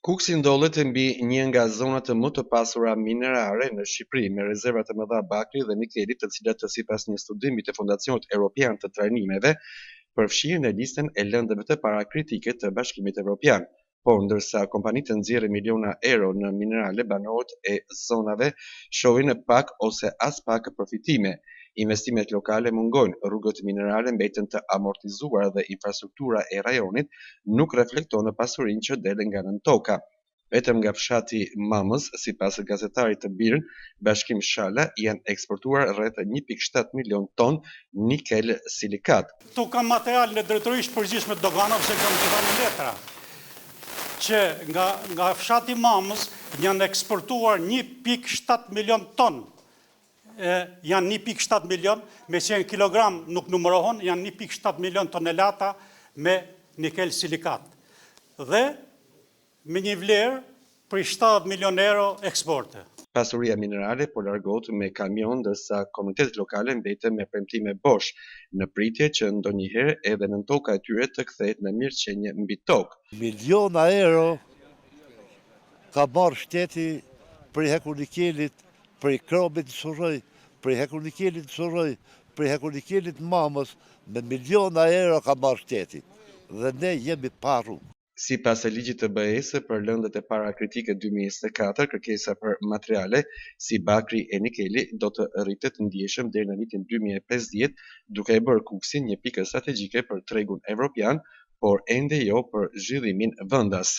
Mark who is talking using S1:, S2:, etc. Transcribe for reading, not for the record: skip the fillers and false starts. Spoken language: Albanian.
S1: Kuksi ndodhet mbi një nga zonat më të pasura minerare në Shqipëri, me rezerva të mëdha bakri dhe nikeli, të cilat sipas një studimi të Fondacionit Evropian të Trajnimeve përfshihen në listën e lëndëve të para kritike të Bashkimit Evropian. Por ndërsa kompanitë nxjerrin miliona euro në minerale, banorët e zonave shohin pak ose as pak përfitime. Investimet lokale mungojnë, rrugët minerale mbeten të amortizuara dhe infrastruktura e rajonit nuk reflekton pasurinë që del nga nën toka. Vetëm nga fshati Mamës, sipas gazetarit të Birn, Bashkim Shala, janë eksportuar rreth 1.7 milion ton nikel silikat.
S2: Këtu kam material në drejtorisht përgjithshme të doganave, se kam të dhënë letra, që nga fshati Mamës janë eksportuar 1.7 milion ton. Janë 1.7 milion, me 100 kilogram nuk numërohen, janë 1.7 milion tonelata me nikel silikat. Dhe me një vlerë për 70 milion euro eksporte.
S1: Pasuria minerale po largohet me kamion, ndërsa komunitetet lokale mbeten me premtime bosh, në pritje që ndonjëherë edhe nën toka e tyre të kthehet në mirëqenie mbi tokë.
S3: Miliona euro ka marrë shteti për hekur nikelit, për krobit Surrëj, për hekur nikelit Surrëj, për hekur nikelit Mamës, me miliona euro ka marrë shteti. Dhe ne jemi pa rrugë.
S1: Sipas ligjit të BE-s për lëndët e para kritike 2024, kërkesa për materiale si bakri e nikeli do të rritet ndjeshëm deri në vitin 2050, duke e bërë Kuksin një pikë strategjike për tregun evropian, por ende jo për zhvillimin vendas.